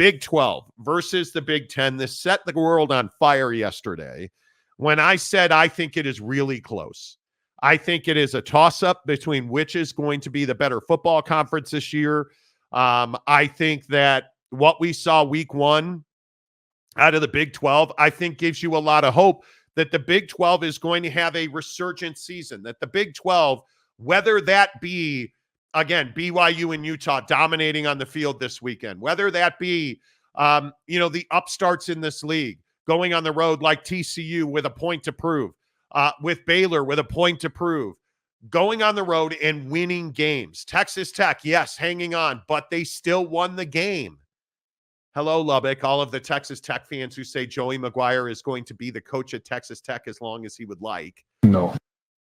Big 12 versus the Big 10. This set the world on fire yesterday when I said I think it is really close. I think it is a toss-up between which is going to be the better football conference this year. I think that what we saw week 1 out of the Big 12, I think gives you a lot of hope that the Big 12 is going to have a resurgent season, that the Big 12, whether that be, again, BYU and Utah dominating on the field this weekend, whether that be, the upstarts in this league going on the road like TCU with a point to prove, with Baylor with a point to prove, going on the road and winning games. Texas Tech, yes, hanging on, but they still won the game. Hello, Lubbock, all of the Texas Tech fans who say Joey McGuire is going to be the coach at Texas Tech as long as he would like. No.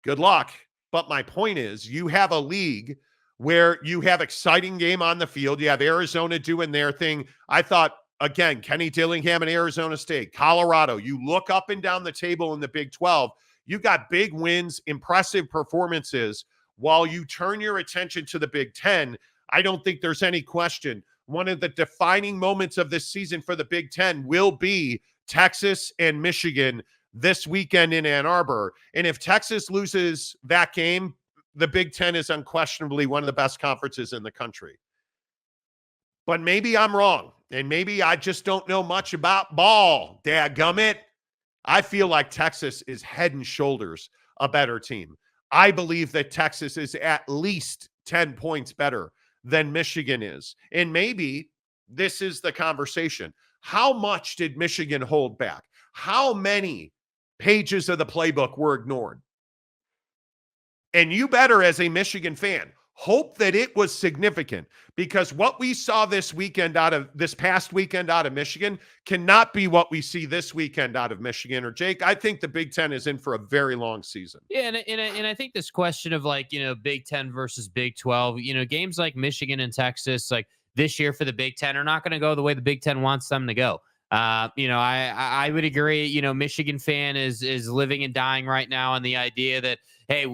Good luck. But my point is, you have a league where you have exciting game on the field. You have Arizona doing their thing. I thought, again, Kenny Dillingham and Arizona State, Colorado. You look up and down the table in the Big 12. You got big wins, impressive performances. While you turn your attention to the Big 10, I don't think there's any question. One of the defining moments of this season for the Big 10 will be Texas and Michigan this weekend in Ann Arbor. And if Texas loses that game, the Big 10 is unquestionably one of the best conferences in the country. But maybe I'm wrong, and maybe I just don't know much about ball, dadgummit. I feel like Texas is head and shoulders a better team. I believe that Texas is at least 10 points better than Michigan is. And maybe this is the conversation. How much did Michigan hold back? How many pages of the playbook were ignored? And you better, as a Michigan fan, hope that it was significant, because what we saw this past weekend out of Michigan cannot be what we see this weekend out of Michigan. Or Jake, I think the Big 10 is in for a very long season. Yeah, and I think this question of Big 10 versus Big 12, games like Michigan and Texas, like this year for the Big 10 are not going to go the way the Big 10 wants them to go. I would agree. Michigan fan is living and dying right now on the idea that, hey,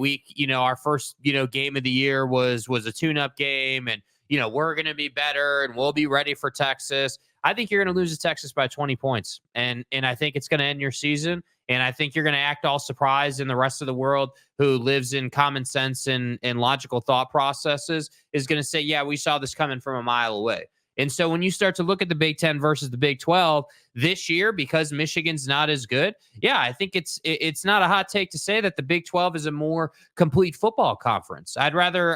our first game of the year was a tune-up game, and we're going to be better and we'll be ready for Texas. I think you're going to lose to Texas by 20 points, and I think it's going to end your season. And I think you're going to act all surprised, and the rest of the world who lives in common sense and logical thought processes is going to say, yeah, we saw this coming from a mile away. And so when you start to look at the Big 10 versus the Big 12 this year, because Michigan's not as good, yeah, I think it's not a hot take to say that the Big 12 is a more complete football conference. I'd rather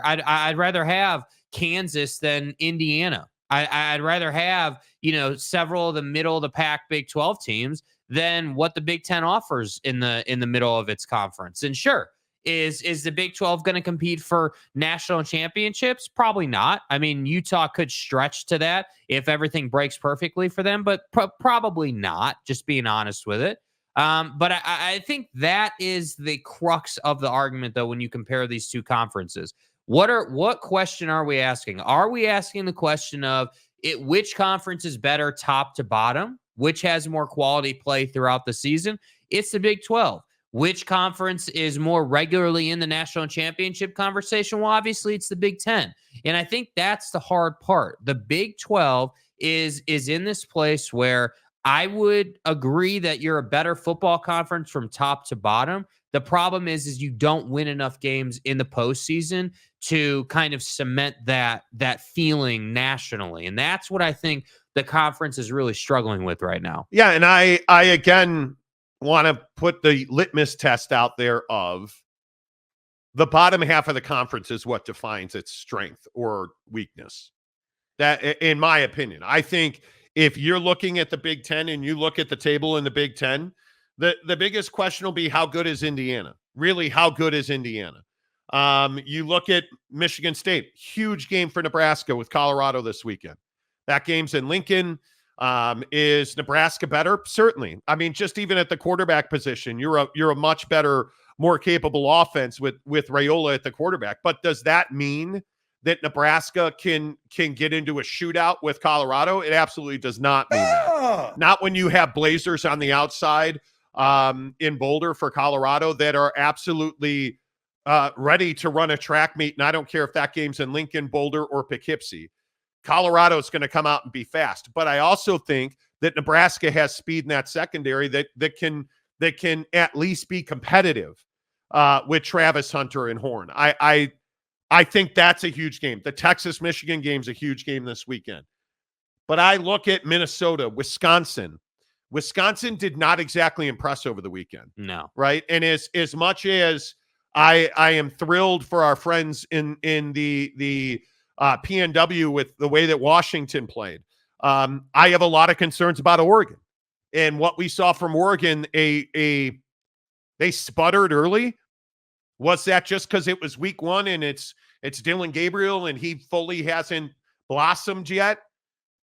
have Kansas than Indiana. I'd rather have, several of the middle of the pack Big 12 teams than what the Big 10 offers in the middle of its conference. And sure, Is the Big 12 going to compete for national championships? Probably not. I mean, Utah could stretch to that if everything breaks perfectly for them, but probably not, just being honest with it. But I think that is the crux of the argument, though, when you compare these two conferences. What question are we asking? Are we asking the question of which conference is better top to bottom? Which has more quality play throughout the season? It's the Big 12. Which conference is more regularly in the national championship conversation? Well, obviously, it's the Big 10. And I think that's the hard part. The Big 12 is in this place where I would agree that you're a better football conference from top to bottom. The problem is you don't win enough games in the postseason to kind of cement that feeling nationally. And that's what I think the conference is really struggling with right now. Yeah, and I again want to put the litmus test out there of the bottom half of the conference is what defines its strength or weakness. That, in my opinion, I think if you're looking at the Big 10 and you look at the table in the Big 10, the biggest question will be, how good is Indiana? Really, how good is Indiana? You look at Michigan State, huge game for Nebraska with Colorado this weekend. That game's in Lincoln. Is Nebraska better? Certainly. I mean, just even at the quarterback position, you're a much better, more capable offense with Raiola at the quarterback. But does that mean that Nebraska can get into a shootout with Colorado? It absolutely does not mean that. Not when you have Blazers on the outside in Boulder for Colorado that are absolutely ready to run a track meet. And I don't care if that game's in Lincoln, Boulder, or Poughkeepsie. Colorado's going to come out and be fast. But I also think that Nebraska has speed in that secondary that can at least be competitive with Travis Hunter and Horn. I think that's a huge game. The Texas-Michigan game's a huge game this weekend. But I look at Minnesota, Wisconsin. Wisconsin did not exactly impress over the weekend. No. Right? And as much as I am thrilled for our friends in the PNW with the way that Washington played, I have a lot of concerns about Oregon. And what we saw from Oregon, they sputtered early. Was that just because it was week one and it's Dylan Gabriel and he fully hasn't blossomed yet?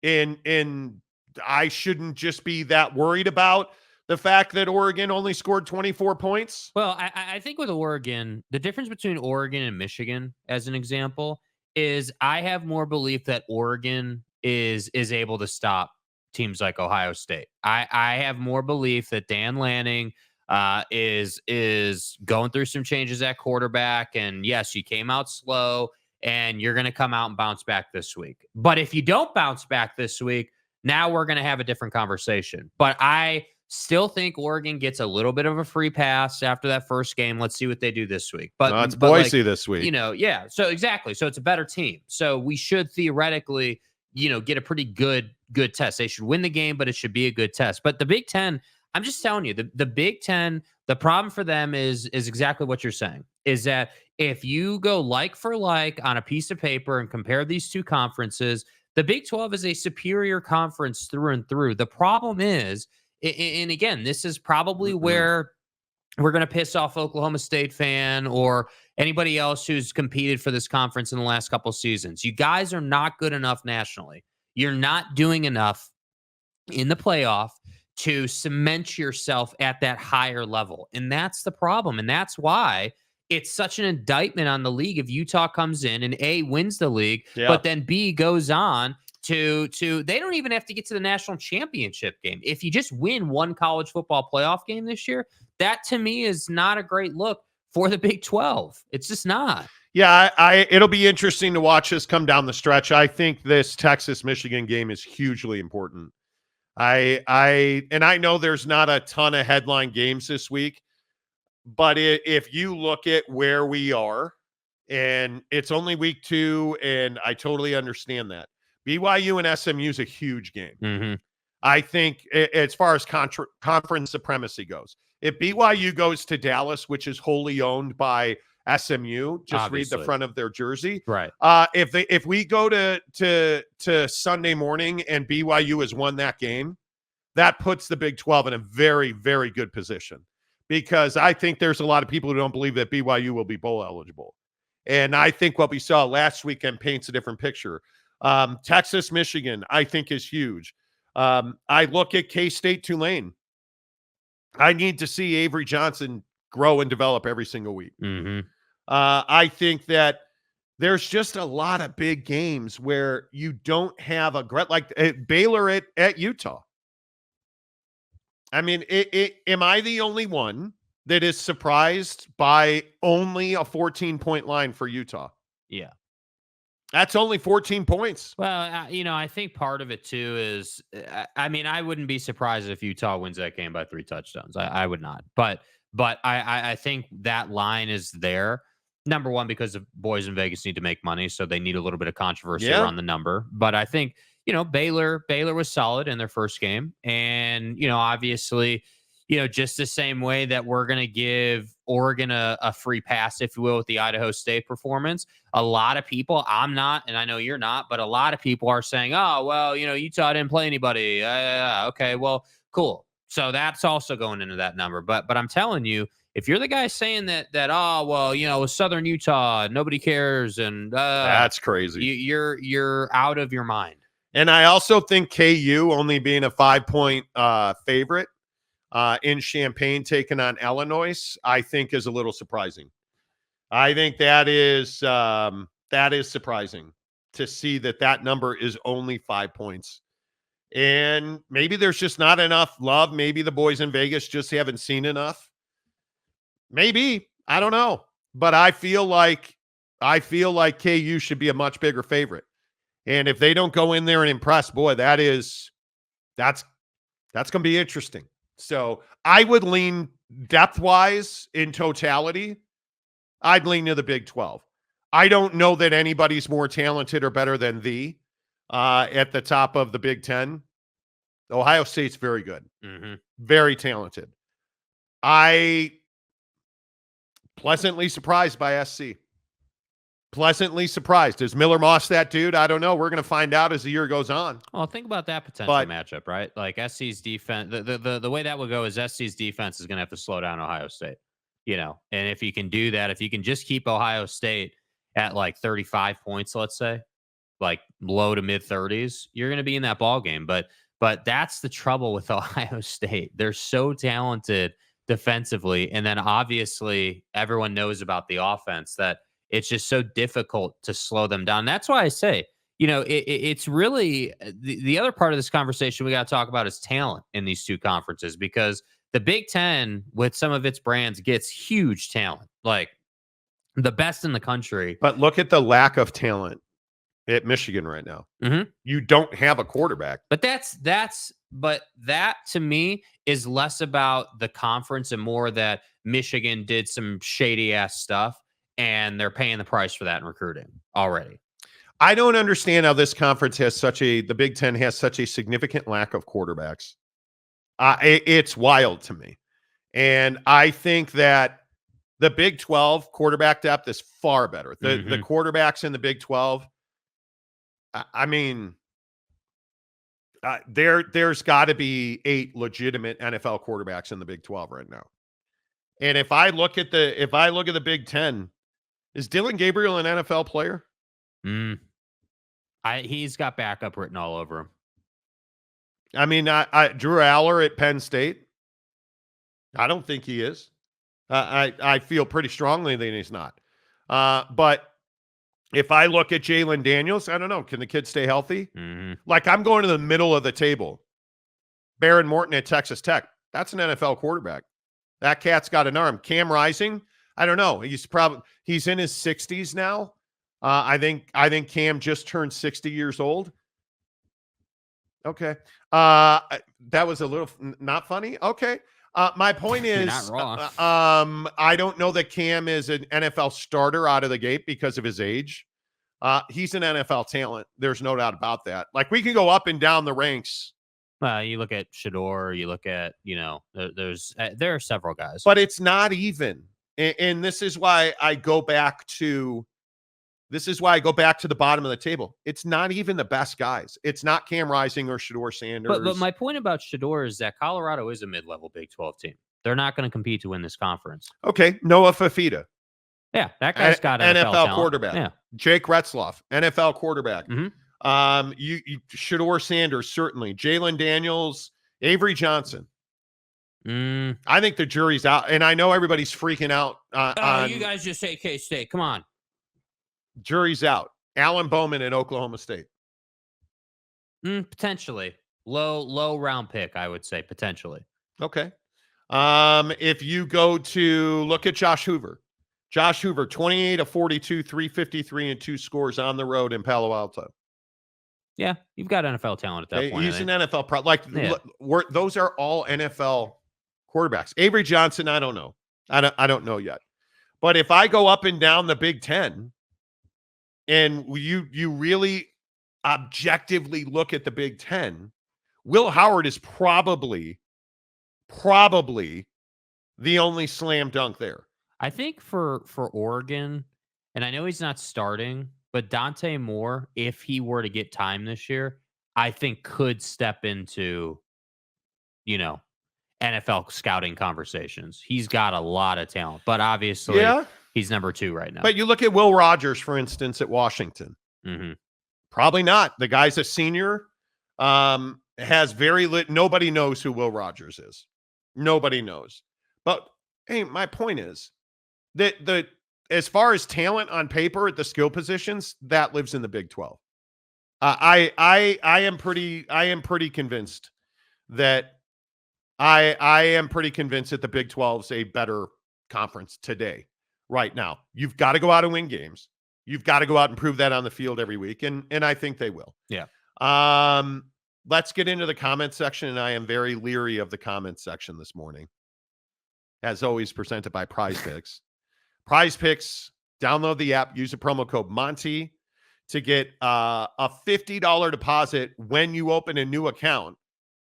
And I shouldn't just be that worried about the fact that Oregon only scored 24 points. Well, I think with Oregon, the difference between Oregon and Michigan, as an example, is I have more belief that Oregon is able to stop teams like Ohio State. I have more belief that Dan Lanning is going through some changes at quarterback. And yes, you came out slow and you're going to come out and bounce back this week. But if you don't bounce back this week, now we're going to have a different conversation. But I still think Oregon gets a little bit of a free pass after that first game. Let's see what they do this week. But it's Boise this week. Yeah. So exactly. So it's a better team. So we should theoretically, get a pretty good test. They should win the game, but it should be a good test. But the Big Ten, I'm just telling you, the Big Ten, the problem for them is exactly what you're saying, is that if you go like for like on a piece of paper and compare these two conferences, the Big 12 is a superior conference through and through. The problem is, and again, this is probably where we're going to piss off Oklahoma State fan or anybody else who's competed for this conference in the last couple seasons. You guys are not good enough nationally. You're not doing enough in the playoff to cement yourself at that higher level. And that's the problem. And that's why it's such an indictment on the league if Utah comes in and A, wins the league, but then B, goes on to they don't even have to get to the national championship game. If you just win one college football playoff game this year, that to me is not a great look for the Big 12. It's just not. Yeah, it'll be interesting to watch this come down the stretch. I think this Texas-Michigan game is hugely important. I know there's not a ton of headline games this week, but if you look at where we are, and it's only week 2, and I totally understand that. BYU and SMU is a huge game. Mm-hmm. I think as far as conference supremacy goes, if BYU goes to Dallas, which is wholly owned by SMU, just Obviously. read the front of their jersey. Right. If we go to Sunday morning and BYU has won that game, that puts the Big 12 in a very, very good position, because I think there's a lot of people who don't believe that BYU will be bowl eligible. And I think what we saw last weekend paints a different picture. Texas, Michigan, I think is huge. I look at K-State, Tulane. I need to see Avery Johnson grow and develop every single week. Mm-hmm. I think that there's just a lot of big games where you don't have like Baylor at Utah. I mean, am I the only one that is surprised by only a 14-point line for Utah? Yeah. That's only 14 points. Well, I think part of it too is, I wouldn't be surprised if Utah wins that game by 3 touchdowns. I would not. But I think that line is there. Number one, because the boys in Vegas need to make money, so they need a little bit of controversy around the number. But I think, Baylor was solid in their first game. And, obviously, just the same way that we're going to give Oregon a free pass, if you will, with the Idaho State performance. A lot of people, I'm not, and I know you're not, but a lot of people are saying, oh, well, Utah didn't play anybody. Okay, well, cool. So that's also going into that number. But I'm telling you, if you're the guy saying that, oh, well, with Southern Utah, nobody cares, and that's crazy. You're out of your mind. And I also think KU only being a 5-point favorite in Champaign taking on Illinois, I think is a little surprising. I think that is surprising to see that number is only 5 points. And maybe there's just not enough love. Maybe the boys in Vegas just haven't seen enough. Maybe. I don't know. But I feel like KU should be a much bigger favorite. And if they don't go in there and impress, boy, that's going to be interesting. So I would lean depth-wise in totality. I'd lean to the Big 12. I don't know that anybody's more talented or better than at the top of the Big 10. Ohio State's very good. Mm-hmm. Very talented. I pleasantly surprised by SC. Pleasantly surprised. Is Miller Moss that dude? I don't know. We're going to find out as the year goes on. Well, think about that potential matchup, right? Like SC's defense, the way that would go is SC's defense is going to have to slow down Ohio State, and if you can do that, if you can just keep Ohio State at like 35 points, let's say, like low to mid 30s, you're going to be in that ball game. But that's the trouble with Ohio State. They're so talented defensively. And then obviously everyone knows about the offense that it's just so difficult to slow them down. That's why I say, it's really the other part of this conversation we got to talk about is talent in these two conferences, because the Big Ten with some of its brands gets huge talent, like the best in the country. But look at the lack of talent at Michigan right now. Mm-hmm. You don't have a quarterback. But that to me is less about the conference and more that Michigan did some shady ass stuff and they're paying the price for that in recruiting already. I don't understand how this conference the Big Ten has such a significant lack of quarterbacks. It's wild to me. And I think that the Big 12 quarterback depth is far better. The quarterbacks in the Big 12, I mean, there's got to be 8 legitimate NFL quarterbacks in the Big 12 right now. And if I look at the Big 10, is Dylan Gabriel an NFL player? He's got backup written all over him. I mean, Drew Aller at Penn State, I don't think he is. I feel pretty strongly that he's not. But if I look at Jalen Daniels, I don't know. Can the kid stay healthy? Mm-hmm. Like, I'm going to the middle of the table. Baron Morton at Texas Tech. That's an NFL quarterback. That cat's got an arm. Cam Rising, I don't know. He's in his 60s now. I think Cam just turned 60 years old. Okay. That was a little not funny. Okay. My point is, you're not wrong. I don't know that Cam is an NFL starter out of the gate because of his age. He's an NFL talent. There's no doubt about that. Like, we can go up and down the ranks. You look at Shador, you look at, there are several guys, but it's not even. And this is why I go back to the bottom of the table. It's not even the best guys. It's not Cam Rising or Shador Sanders. But my point about Shador is that Colorado is a mid-level Big 12 team. They're not going to compete to win this conference. Okay, Noah Fafita. Yeah, that guy's got NFL quarterback. Yeah. Jake Retzloff, NFL quarterback. Mm-hmm. Shador Sanders, certainly. Jalen Daniels, Avery Johnson. I think the jury's out, and I know everybody's freaking out. You guys just say K-State. Come on. Jury's out. Alan Bowman at Oklahoma State. Potentially. Low round pick, I would say, potentially. Okay. If you go to look at Josh Hoover. Josh Hoover, 28 of 42, 353, and 2 scores on the road in Palo Alto. Yeah, you've got NFL talent at that point. He's an NFL those are all NFL quarterbacks. Avery Johnson, I don't know. I don't know yet. But if I go up and down the Big Ten, and you really objectively look at the Big Ten, Will Howard is probably the only slam dunk there. I think for Oregon, and I know he's not starting, but Dante Moore, if he were to get time this year, I think could step into, NFL scouting conversations. He's got a lot of talent, but obviously he's number 2 right now. But you look at Will Rogers, for instance, at Washington. Mm-hmm. Probably not. The guy's a senior, has nobody knows who Will Rogers is. Nobody knows. But hey, my point is that as far as talent on paper at the skill positions, that lives in the Big 12. I am pretty convinced that I am pretty convinced that the Big 12 is a better conference today, right now. You've got to go out and win games. You've got to go out and prove that on the field every week, and I think they will. Yeah. Let's get into the comment section, and I am very leery of the comment section this morning. As always, presented by Prize Picks. Prize Picks, download the app, use the promo code Monty to get a $50 deposit when you open a new account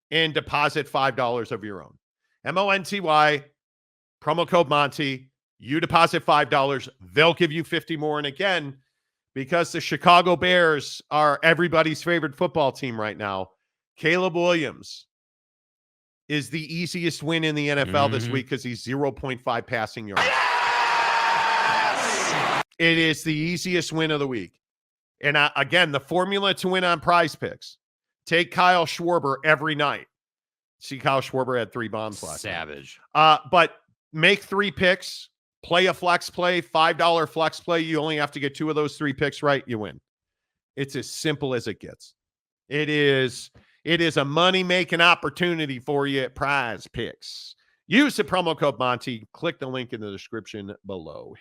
and deposit $5 of your own. Monty, promo code Monty. You deposit $5, they'll give you 50 more. And again, because the Chicago Bears are everybody's favorite football team right now, Caleb Williams is the easiest win in the NFL this week because he's 0.5 passing yards. Yes! It is the easiest win of the week. And again, the formula to win on Prize Picks, take Kyle Schwarber every night. See, Kyle Schwarber had 3 bombs last Savage. night. But make 3 picks, play a flex play, $5 flex play. You only have to get 2 of those 3 picks right, you win. It's as simple as it gets. It is a money-making opportunity for you at Prize Picks. Use the promo code Monty. Click the link in the description below.